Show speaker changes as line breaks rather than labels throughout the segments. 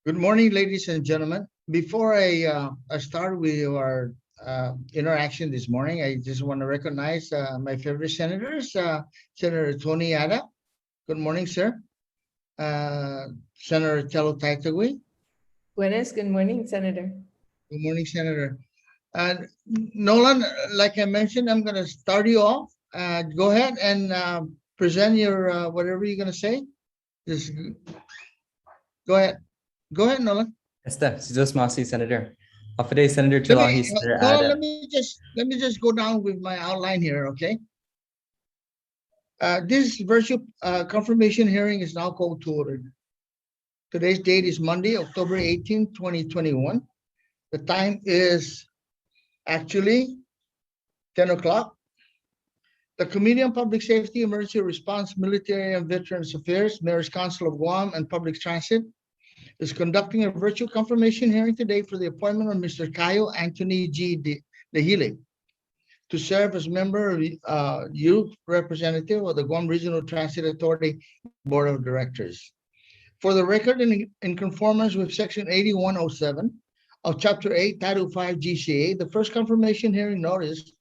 Good morning, ladies and gentlemen. Before I start with our interaction this morning, I just want to recognize my favorite senators, Senator Tony Ada. Good morning, sir. Senator Taitagui.
Buenas, good morning, Senator.
Good morning, Senator. Nolan, like I mentioned, I'm going to start you off. Go ahead and present your whatever you're going to say. Just go ahead. Go ahead, Nolan.
Esther, Sizos Masi, Senator. After Senator Terlaje, Senator
Nolan,
Ada.
let me just go down with my outline here, okay? This virtual confirmation hearing is now called to order. Today's date is Monday, October 18, 2021. The time is actually 10 o'clock. The Committee on Public Safety, Emergency Response, Military and Veterans Affairs, Mayor's Council of Guam, and Public Transit is conducting a virtual confirmation hearing today for the appointment of Mr. Caio Anthony G. Dahilig to serve as member of youth representative of the Guam Regional Transit Authority Board of Directors. For the record, in conformance with Section 8107 of Chapter 8, Title 5 GCA, the first confirmation hearing notice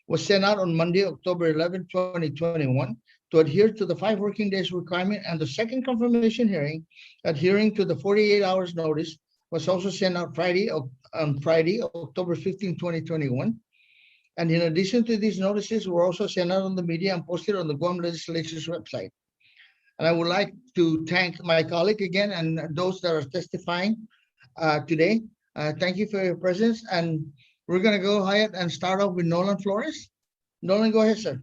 was sent out on Monday, October 11, 2021, to adhere to the 5 working days requirement, and the second confirmation hearing, adhering to the 48 hours notice, was also sent out on Friday, October 15, 2021. And in addition to these notices, were also sent out on the media and posted on the Guam Legislature's website. And I would like to thank my colleague again and those that are testifying today. Thank you for your presence. And we're going to go ahead and start off with Nolan Flores. Nolan, go ahead, sir.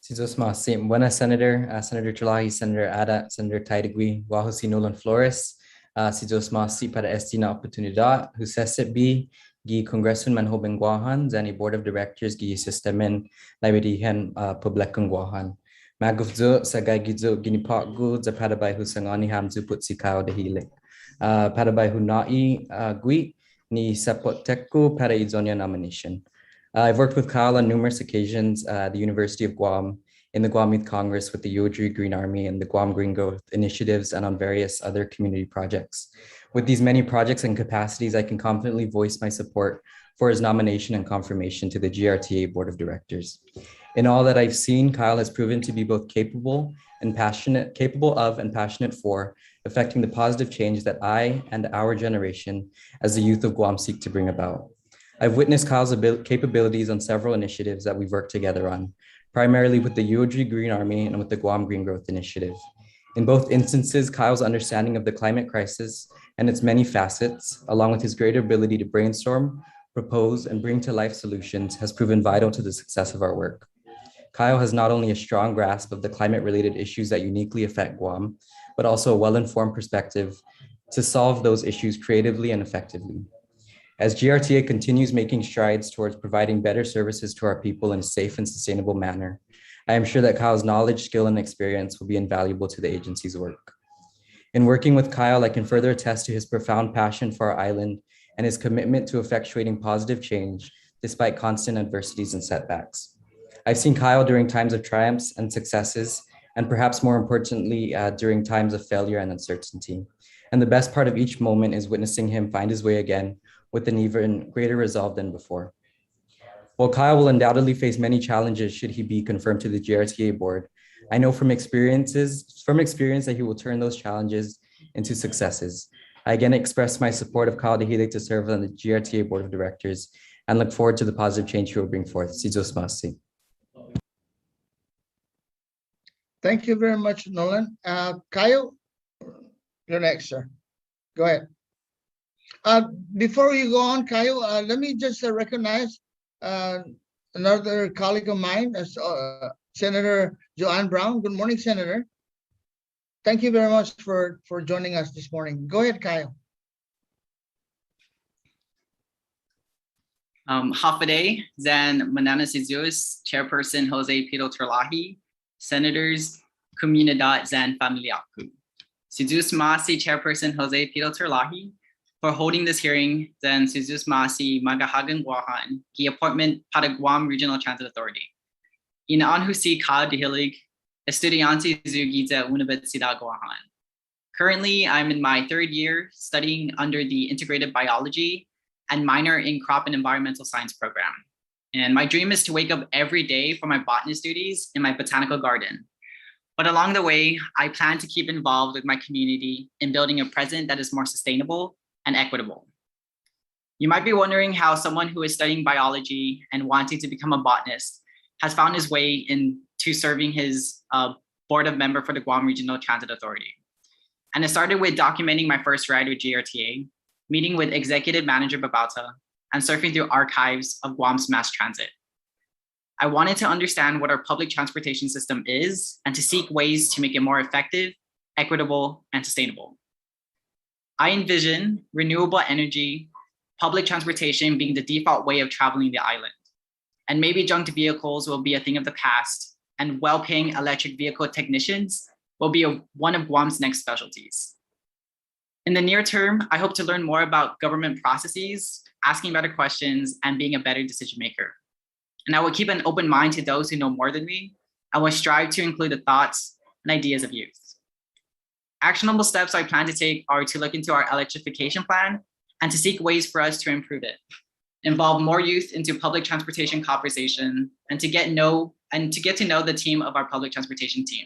Sizos Masi, Buenas, Senator. Senator Terlaje, Senator Ada, Senator Taitagui, Wahosi Nolan Flores. Sizos Masi para esta oportunidad, Husesip B, Gi Congressun Manhobeng Guahan, Zani Board of Directors, Gi Sistemen, Liberihan Publikang Guahan. Magufzo, Sagay Gizo, Ginipak Gu, Zapadabay Husangani Hamzu Putsi Caio Dahilig. Padabay Hunai Gui, Ni Sapot Teku, Para Izonia nomination. I've worked with Caio on numerous occasions at the University of Guam, in the Guam Youth Congress with the Yodri Green Army and the Guam Green Growth Initiatives, and on various other community projects. With these many projects and capacities, I can confidently voice my support for his nomination and confirmation to the GRTA Board of Directors. In all that I've seen, Caio has proven to be both capable of and passionate for affecting the positive change that I and our generation as the youth of Guam seek to bring about. I've witnessed Caio's capabilities on several initiatives that we've worked together on, primarily with the Yodri Green Army and with the Guam Green Growth Initiative. In both instances, Caio's understanding of the climate crisis and its many facets, along with his greater ability to brainstorm, propose, and bring to life solutions, has proven vital to the success of our work. Caio has not only a strong grasp of the climate-related issues that uniquely affect Guam, but also a well-informed perspective to solve those issues creatively and effectively. As GRTA continues making strides towards providing better services to our people in a safe and sustainable manner, I am sure that Caio's knowledge, skill, and experience will be invaluable to the agency's work. In working with Caio, I can further attest to his profound passion for our island and his commitment to effectuating positive change despite constant adversities and setbacks. I've seen Caio during times of triumphs and successes, and perhaps more importantly, during times of failure and uncertainty. And the best part of each moment is witnessing him find his way again with an even greater resolve than before. While Caio will undoubtedly face many challenges should he be confirmed to the GRTA board, I know from experience that he will turn those challenges into successes. I again express my support of Caio Dahilig to serve on the GRTA board of directors and look forward to the positive change he will bring forth. Sizos Masi.
Thank you very much, Nolan. Caio, you're next, sir. Go ahead. Before you go on, Caio, let me just recognize another colleague of mine, Senator Joanne Brown. Good morning, Senator. Thank you very much for joining us this morning. Go ahead, Caio.
Hafaday, Zan Manana Sizos, Chairperson Jose Pedo Terlaje, Senators, Comunidad Zan Familiaku. Sizos Masi, Chairperson Jose Pedo Terlaje, for holding this hearing, Zan Sizos Masi Magahagan Guahan, the appointment para Guam Regional Transit Authority. Inaan Husi Caio Dahilig, Estudiante Zugiza Universidad Guahan. Currently, I'm in my third year studying under the integrated biology and minor in crop and environmental science program. And my dream is to wake up every day for my botanist duties in my botanical garden. But along the way, I plan to keep involved with my community in building a present that is more sustainable and equitable. You might be wondering how someone who is studying biology and wanting to become a botanist has found his way into serving his board of member for the Guam Regional Transit Authority. And it started with documenting my first ride with GRTA, meeting with Executive Manager Babauta, and surfing through archives of Guam's mass transit. I wanted to understand what our public transportation system is and to seek ways to make it more effective, equitable, and sustainable. I envision renewable energy, public transportation being the default way of traveling the island. And maybe junked vehicles will be a thing of the past, and well-paying electric vehicle technicians will be one of Guam's next specialties. In the near term, I hope to learn more about government processes, asking better questions, and being a better decision maker. And I will keep an open mind to those who know more than me. I will strive to include the thoughts and ideas of youth. Actionable steps I plan to take are to look into our electrification plan and to seek ways for us to improve it, involve more youth into public transportation conversation, and to get to know the team of our public transportation team.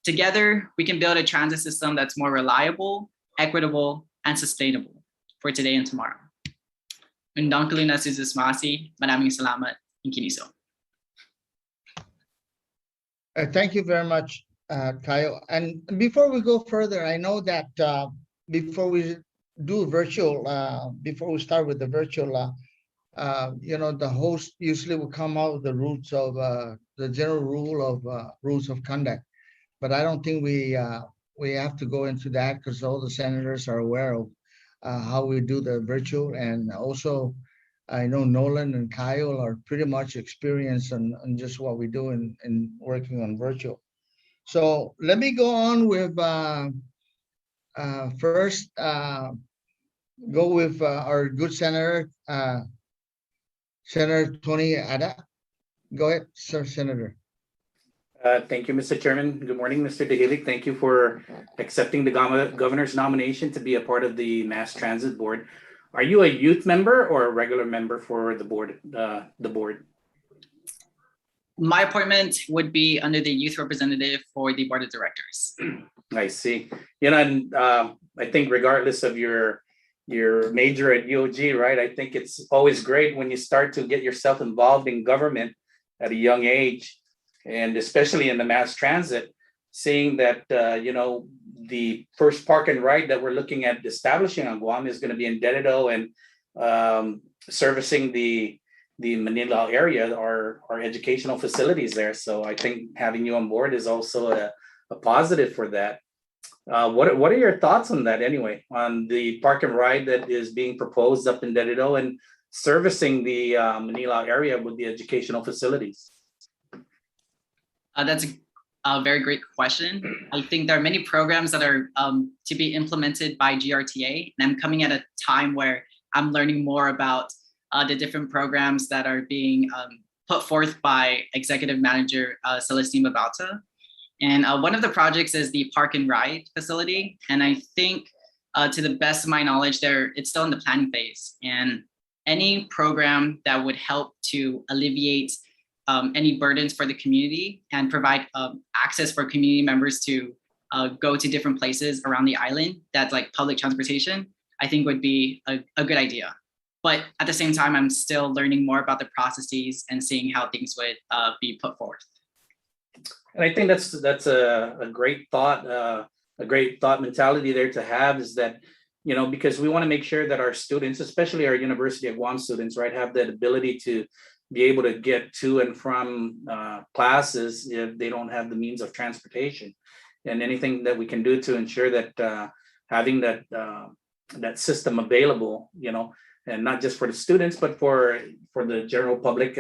Together, we can build a transit system that's more reliable, equitable, and sustainable for today and tomorrow. Undang Kalina Suzusmasi, maraming salamat, Inkiniso.
Thank you very much, Tayo. And before we go further, I know that before we do virtual, before we start with the virtual, the host usually will come out with the rules of the general rules of conduct. But I don't think we have to go into that because all the senators are aware of how we do the virtual. And also, I know Nolan and Kyle are pretty much experienced on just what we do in working on virtual. So let me go on with first, go with our good Senator, Senator Tony Ada. Go ahead, Sir Senator.
Thank you, Mr. Chairman. Good morning, Mr. Dahilig. Thank you for accepting the governor's nomination to be a part of the Mass Transit Board. Are you a youth member or a regular member for the board?
My appointment would be under the youth representative for the board of directors.
I see. And I think regardless of your major at UOG, right? I think it's always great when you start to get yourself involved in government at a young age. And especially in the mass transit, seeing that, the first park and ride that we're looking at establishing on Guam is going to be in Dededo and servicing the Manila area, our educational facilities there. So I think having you on board is also a positive for that. What are your thoughts on that anyway, on the park and ride that is being proposed up in Dededo and servicing the Manila area with the educational facilities?
That's a very great question. I think there are many programs that are to be implemented by GRTA, and I'm coming at a time where I'm learning more about the different programs that are being put forth by Executive Manager Celestine Babauta. And one of the projects is the Park and Ride facility. And I think to the best of my knowledge it's still in the planning phase. And any program that would help to alleviate any burdens for the community and provide access for community members to go to different places around the island that's like public transportation, I think would be a good idea. But at the same time, I'm still learning more about the processes and seeing how things would be put forth.
And I think that's a great thought, mentality there to have, is that, because we want to make sure that our students, especially our University of Guam students, right, have that ability to be able to get to and from classes if they don't have the means of transportation, and anything that we can do to ensure that having that system available, and not just for the students, but for the general public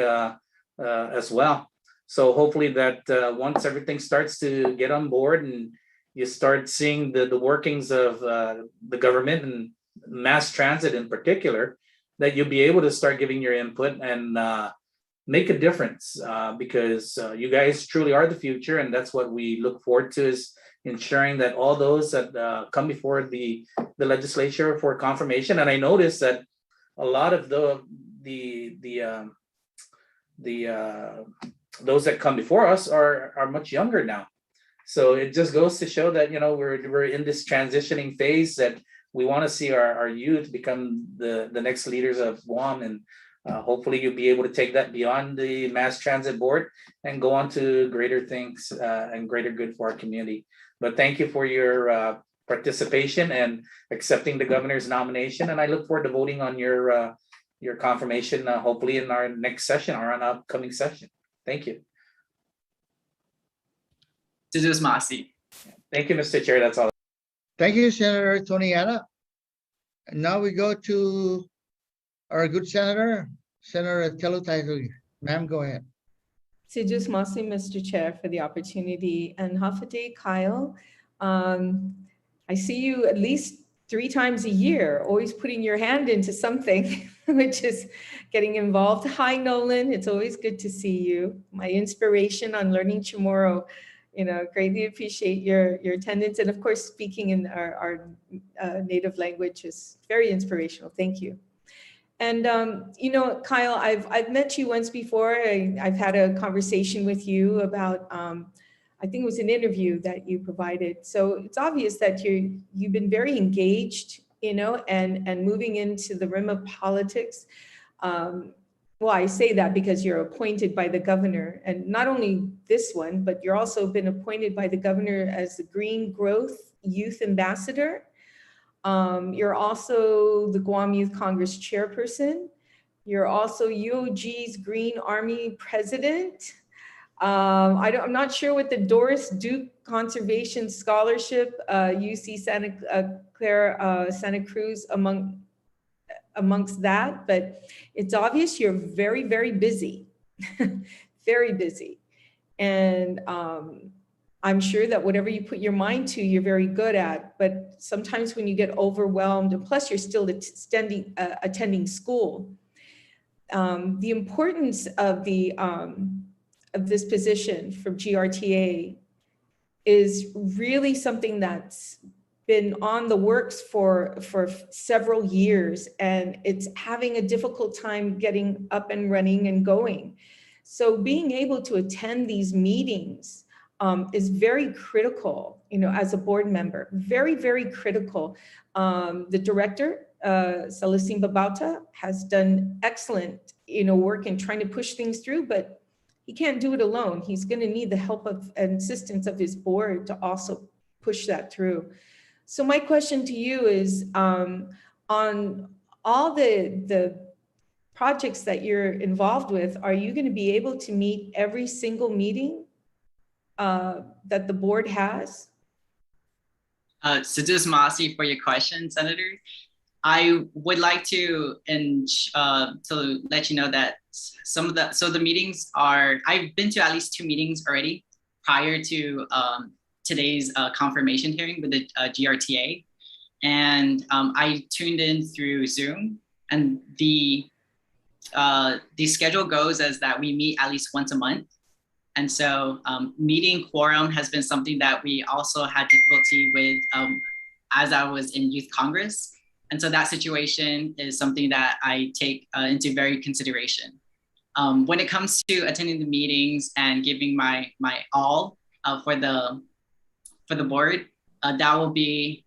as well. So hopefully that once everything starts to get on board and you start seeing the workings of the government and mass transit in particular, that you'll be able to start giving your input and make a difference, because you guys truly are the future, and that's what we look forward to, is ensuring that all those that come before the legislature for confirmation. And I noticed that a lot of those that come before us are much younger now. So it just goes to show that, you know, we're in this transitioning phase that we want to see our youth become the next leaders of Guam. And hopefully you'll be able to take that beyond the mass transit board and go on to greater things and greater good for our community. But thank you for your participation and accepting the governor's nomination. And I look forward to voting on your confirmation, hopefully in our next session or an upcoming session. Thank you.
Jesus Masi.
Thank you, Mr. Chair. That's all.
Thank you, Senator Tony Ana. And now we go to our good senator, Senator Dahilig. Ma'am, go ahead.
Sijus Masi, Mr. Chair, for the opportunity. And Hafade Kyle, I see you at least 3 times a year, always putting your hand into something, which is getting involved. Hi, Nolan. It's always good to see you. My inspiration on Learning Chamorro. You know, greatly appreciate your attendance. And of course, speaking in our native language is very inspirational. Thank you. And, you know, Kyle, I've met you once before. I've had a conversation with you about, I think it was an interview that you provided. So it's obvious that you've been very engaged, you know, and moving into the realm of politics. Well, I say that because you're appointed by the governor, and not only this one, but you're also been appointed by the governor as the Green Growth Youth Ambassador. You're also the Guam Youth Congress chairperson. You're also UOG's Green Army president. I'm not sure what the Doris Duke Conservation Scholarship, UC Santa Clara, Santa Cruz amongst that, but it's obvious you're very, very busy, very busy. And I'm sure that whatever you put your mind to, you're very good at, but sometimes when you get overwhelmed, and plus you're still attending school, the importance of this position from GRTA is really something that's been on the works for several years, and it's having a difficult time getting up and running and going. So being able to attend these meetings is very critical, you know, as a board member, very, very critical. The director, Celestine Babauta, has done excellent, you know, work in trying to push things through, but he can't do it alone. He's going to need the help of and assistance of his board to also push that through. So my question to you is, on all the projects that you're involved with, are you going to be able to meet every single meeting that the board has?
Sujus Masi for your question, Senator. I would like to let you know that the meetings are, I've been to at least 2 meetings already prior to today's confirmation hearing with the GRTA. And I tuned in through Zoom, and the schedule goes as that we meet at least once a month. And so meeting quorum has been something that we also had difficulty with as I was in Youth Congress. And so that situation is something that I take into very consideration. When it comes to attending the meetings and giving my all for the board, that will be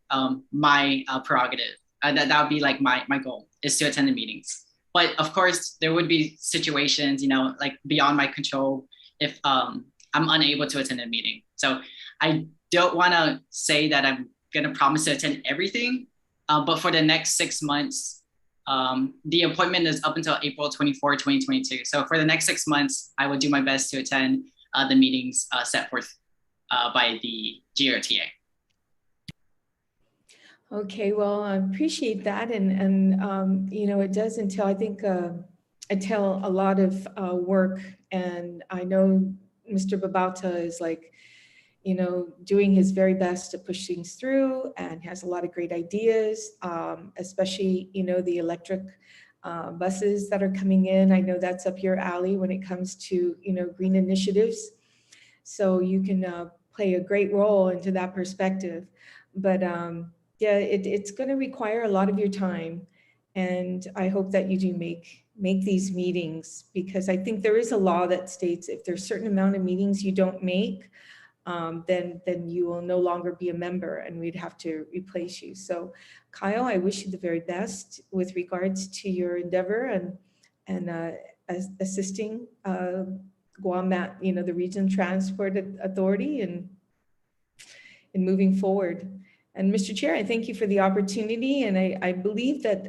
my prerogative. That would be like my goal, is to attend the meetings. But of course, there would be situations, you know, like beyond my control if I'm unable to attend a meeting. So I don't want to say that I'm going to promise to attend everything, but for the next 6 months, the appointment is up until April 24, 2022. So for the next 6 months, I will do my best to attend the meetings set forth by the GRTA.
Okay, well, I appreciate that. And you know, it does entail, I think, entail a lot of work. And I know Mr. Babauta is like, you know, doing his very best to push things through and has a lot of great ideas, especially, you know, the electric buses that are coming in. I know that's up your alley when it comes to, you know, green initiatives. So you can play a great role into that perspective. But yeah, it's going to require a lot of your time. And I hope that you do make these meetings, because I think there is a law that states if there's a certain amount of meetings you don't make, then you will no longer be a member and we'd have to replace you. So Kyle, I wish you the very best with regards to your endeavor and assisting Guam at, the Region Transport Authority and in moving forward. And Mr. Chair, I thank you for the opportunity. And I believe that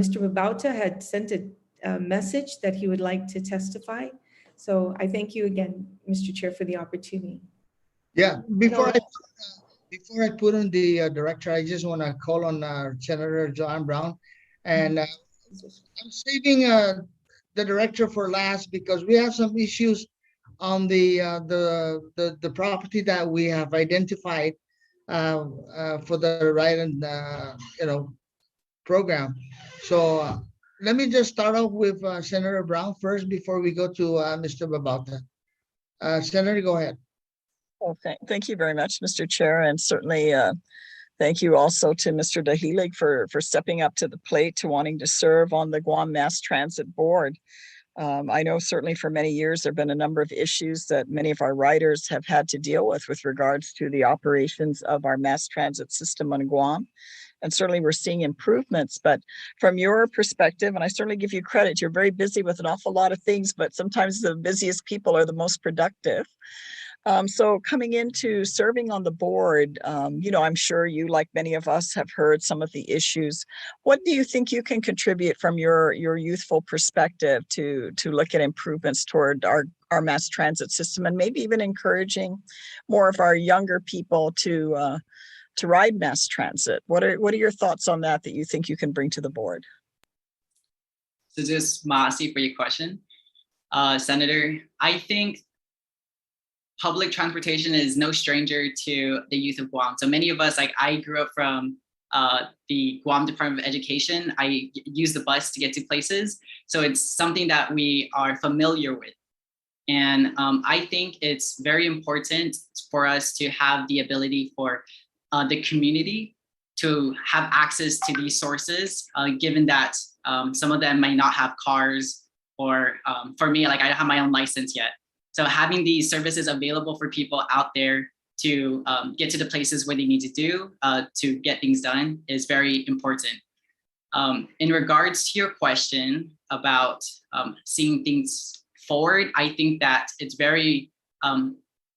Mr. Babauta had sent a message that he would like to testify. So I thank you again, Mr. Chair, for the opportunity.
Yeah, before I put on the director, I just want to call on Senator John Brown. And I'm saving the director for last because we have some issues on the property that we have identified for the right and program. So let me just start off with Senator Brown first before we go to Mr. Babauta. Senator, go ahead.
Well, thank you very much, Mr. Chair, and certainly thank you also to Mr. Dahilig for stepping up to the plate, to wanting to serve on the Guam Mass Transit Board. I know certainly for many years there have been a number of issues that many of our riders have had to deal with regards to the operations of our mass transit system on Guam. And certainly we're seeing improvements, but from your perspective, and I certainly give you credit, you're very busy with an awful lot of things, but sometimes the busiest people are the most productive. So coming into serving on the board, I'm sure you, like many of us, have heard some of the issues. What do you think you can contribute from your youthful perspective to look at improvements toward our mass transit system, and maybe even encouraging more of our younger people to ride mass transit? What are your thoughts on that you think you can bring to the board?
So just Masi for your question, Senator. I think public transportation is no stranger to the youth of Guam. So many of us, like I grew up from the Guam Department of Education. I use the bus to get to places. So it's something that we are familiar with. And I think it's very important for us to have the ability for the community to have access to these sources, given that some of them might not have cars, or for me, like I don't have my own license yet. So having these services available for people out there to get to the places where they need to get things done is very important. In regards to your question about seeing things forward, I think that it's very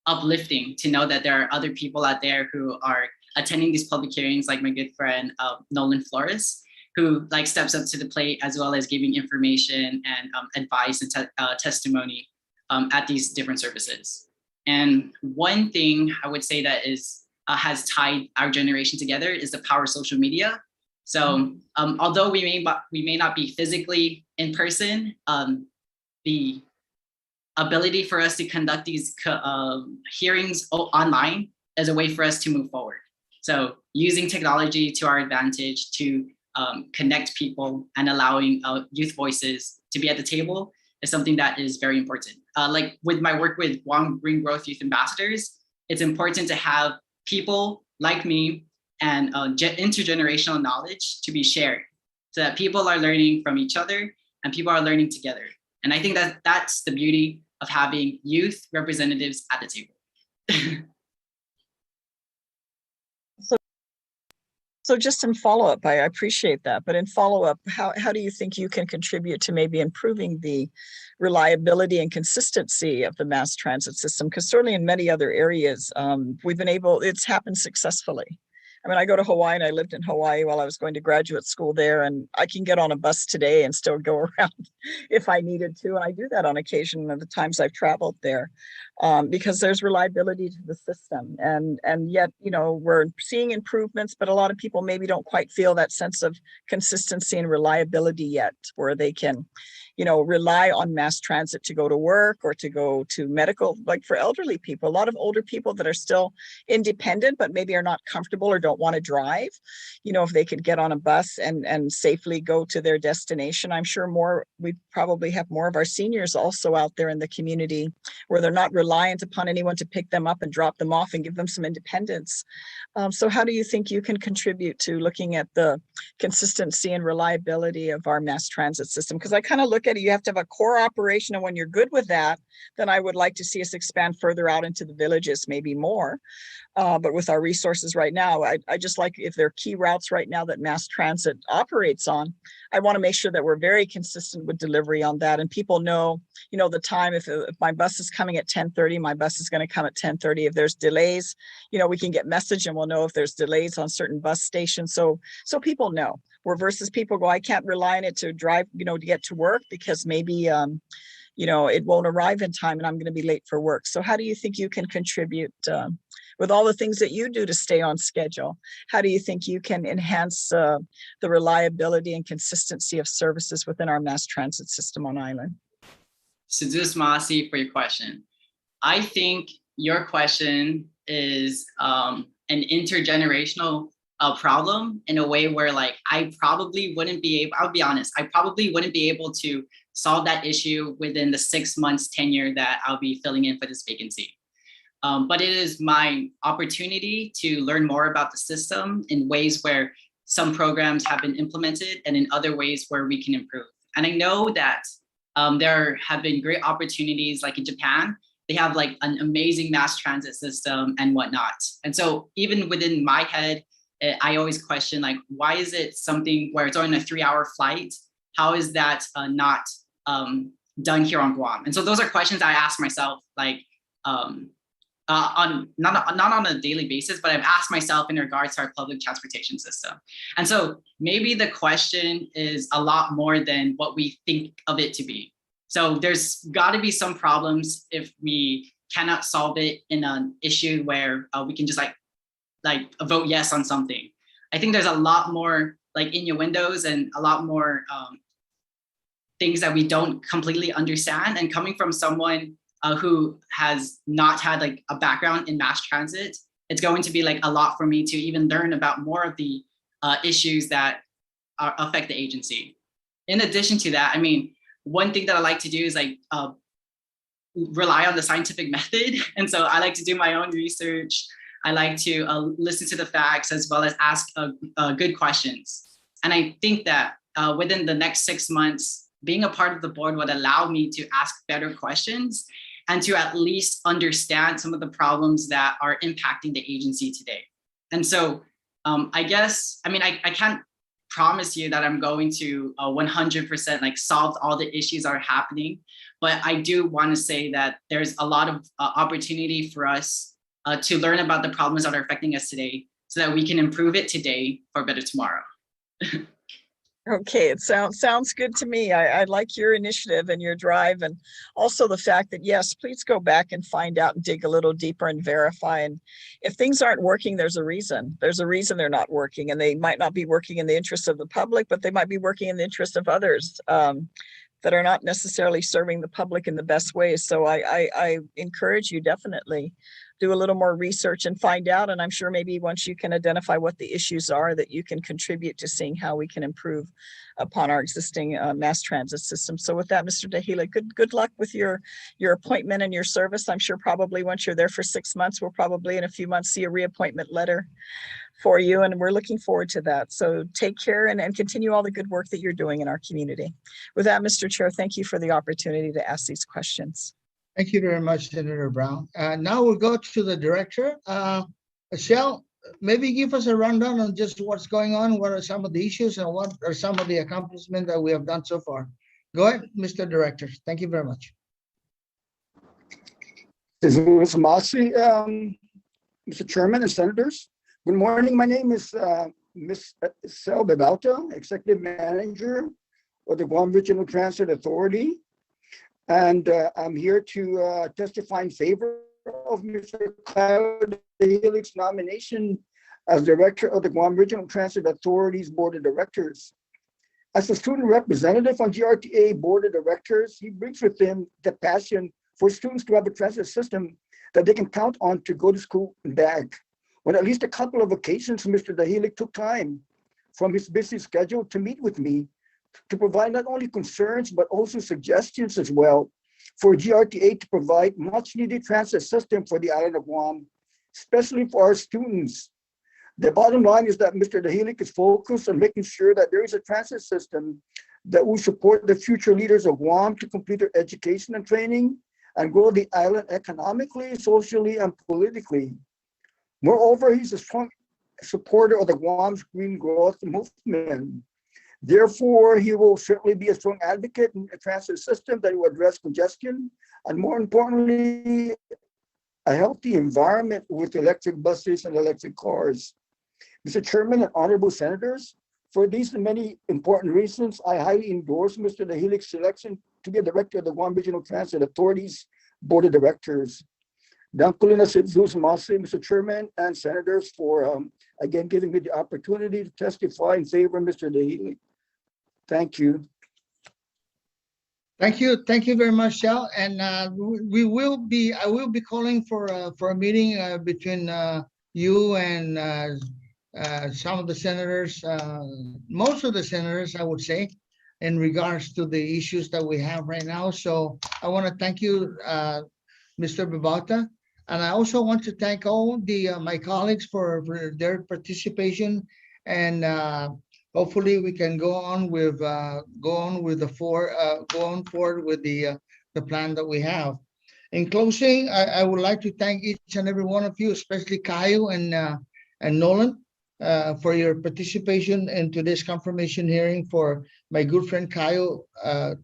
uplifting to know that there are other people out there who are attending these public hearings, like my good friend Nolan Flores, who like steps up to the plate, as well as giving information and advice and testimony at these different services. And one thing I would say that has tied our generation together is the power of social media. So although we may not be physically in person, the ability for us to conduct these hearings online is a way for us to move forward. So using technology to our advantage to connect people and allowing youth voices to be at the table is something that is very important. Like with my work with Guam Green Growth Youth Ambassadors, it's important to have people like me and intergenerational knowledge to be shared, so that people are learning from each other and people are learning together. And I think that that's the beauty of having youth representatives at the table.
So just in follow-up, I appreciate that, but in follow-up, how do you think you can contribute to maybe improving the reliability and consistency of the mass transit system? Because certainly in many other areas, it's happened successfully. I mean, I go to Hawaii, and I lived in Hawaii while I was going to graduate school there, and I can get on a bus today and still go around if I needed to. And I do that on occasion of the times I've traveled there, because there's reliability to the system. And yet, we're seeing improvements, but a lot of people maybe don't quite feel that sense of consistency and reliability yet, where they can, rely on mass transit to go to work or to go to medical, like for elderly people, a lot of older people that are still independent, but maybe are not comfortable or don't want to drive, if they could get on a bus and safely go to their destination. I'm sure we probably have more of our seniors also out there in the community where they're not reliant upon anyone to pick them up and drop them off and give them some independence. So how do you think you can contribute to looking at the consistency and reliability of our mass transit system? Because I kind of look at it, you have to have a core operation, and when you're good with that, then I would like to see us expand further out into the villages, maybe more. But with our resources right now, I just like, if there are key routes right now that mass transit operates on, I want to make sure that we're very consistent with delivery on that. And people know, the time, if my bus is coming at 10:30, my bus is going to come at 10:30. If there's delays, we can get message and we'll know if there's delays on certain bus stations. So people know, where versus people go, I can't rely on it to drive, to get to work because maybe, it won't arrive in time and I'm going to be late for work. So how do you think you can contribute with all the things that you do to stay on schedule? How do you think you can enhance the reliability and consistency of services within our mass transit system on island?
Sidus Masi for your question. I think your question is an intergenerational problem in a way where I probably wouldn't be able, I'll be honest, I probably wouldn't be able to solve that issue within the 6 months tenure that I'll be filling in for this vacancy. But it is my opportunity to learn more about the system in ways where some programs have been implemented and in other ways where we can improve. And I know that there have been great opportunities, like in Japan, they have an amazing mass transit system and whatnot. And so even within my head, I always question, why is it something where it's only a 3-hour flight? How is that not done here on Guam? And so those are questions I ask myself, on not on a daily basis, but I've asked myself in regards to our public transportation system. And so maybe the question is a lot more than what we think of it to be. So there's got to be some problems if we cannot solve it in an issue where we can just vote yes on something. I think there's a lot more innuendos and a lot more things that we don't completely understand. And coming from someone who has not had a background in mass transit, it's going to be a lot for me to even learn about more of the issues that affect the agency. In addition to that, I mean, one thing that I like to do is rely on the scientific method. And so I like to do my own research. I like to listen to the facts as well as ask good questions. And I think that within the next 6 months, being a part of the board would allow me to ask better questions and to at least understand some of the problems that are impacting the agency today. And so I guess, I can't promise you that I'm going to 100% solve all the issues that are happening, but I do want to say that there's a lot of opportunity for us to learn about the problems that are affecting us today so that we can improve it today for a better tomorrow.
Okay, it sounds good to me. I like your initiative and your drive, and also the fact that, yes, please go back and find out and dig a little deeper and verify. And if things aren't working, there's a reason. There's a reason they're not working, and they might not be working in the interest of the public, but they might be working in the interest of others that are not necessarily serving the public in the best way. So I encourage you, definitely do a little more research and find out. And I'm sure maybe once you can identify what the issues are, that you can contribute to seeing how we can improve upon our existing mass transit system. So with that, Mr. Dahilig, good luck with your appointment and your service. I'm sure probably once you're there for 6 months, we'll probably in a few months see a reappointment letter for you. And we're looking forward to that. So take care and continue all the good work that you're doing in our community. With that, Mr. Chair, thank you for the opportunity to ask these questions.
Thank you very much, Senator Brown. Now we'll go to the director. Michelle, maybe give us a rundown on just what's going on, what are some of the issues, and what are some of the accomplishments that we have done so far. Go ahead, Mr. Director. Thank you very much.
Sidus Masi, Mr. Chairman and Senators. Good morning. My name is Ms. Sel Bebalta, Executive Manager of the Guam Regional Transit Authority. And I'm here to testify in favor of Mr. Cloud Dahilig's nomination as Director of the Guam Regional Transit Authority's Board of Directors. As a student representative on GRTA Board of Directors, he brings with him the passion for students to have a transit system that they can count on to go to school and back. On at least a couple of occasions, Mr. Dahilig took time from his busy schedule to meet with me to provide not only concerns, but also suggestions as well for GRTA to provide much needed transit system for the island of Guam, especially for our students. The bottom line is that Mr. Dahilig is focused on making sure that there is a transit system that will support the future leaders of Guam to complete their education and training and grow the island economically, socially, and politically. Moreover, he's a strong supporter of the Guam's green growth movement. Therefore, he will certainly be a strong advocate in a transit system that will address congestion and, more importantly, a healthy environment with electric buses and electric cars. Mr. Chairman and honorable senators, for these and many important reasons, I highly endorse Mr. Dahilig's selection to be a director of the Guam Regional Transit Authority's Board of Directors. Dankulina Sidzus Masi, Mr. Chairman and senators, for again giving me the opportunity to testify in favor of Mr. Dahilig. Thank you.
Thank you very much, Shal. And I will be calling for a meeting between you and some of the senators, most of the senators, I would say, in regards to the issues that we have right now. So I want to thank you, Mr. Babauta. And I also want to thank all my colleagues for their participation, and hopefully we can go on forward with the plan that we have. In closing, I would like to thank each and every one of you, especially Kyle and Nolan, for your participation in today's confirmation hearing for my good friend Kyle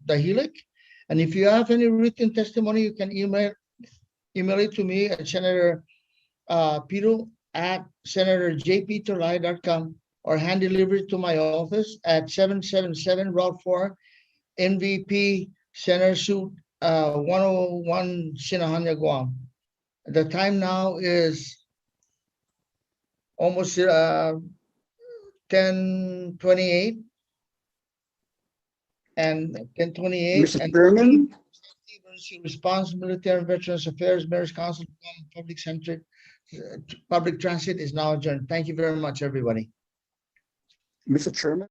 Dahilig. And if you have any written testimony, you can email it to me at Senator Pedo at senatorjpterlaje.com, or hand deliver it to my office at 777 Route 4, MVP Center Suite 101, Sinahanya, Guam. The time now is almost 10:28 and 10:28.
Mr. Chairman,
Responsibility and Veterans Affairs, Mayor's Council, Public Transit is now adjourned. Thank you very much, everybody.
Mr. Chairman.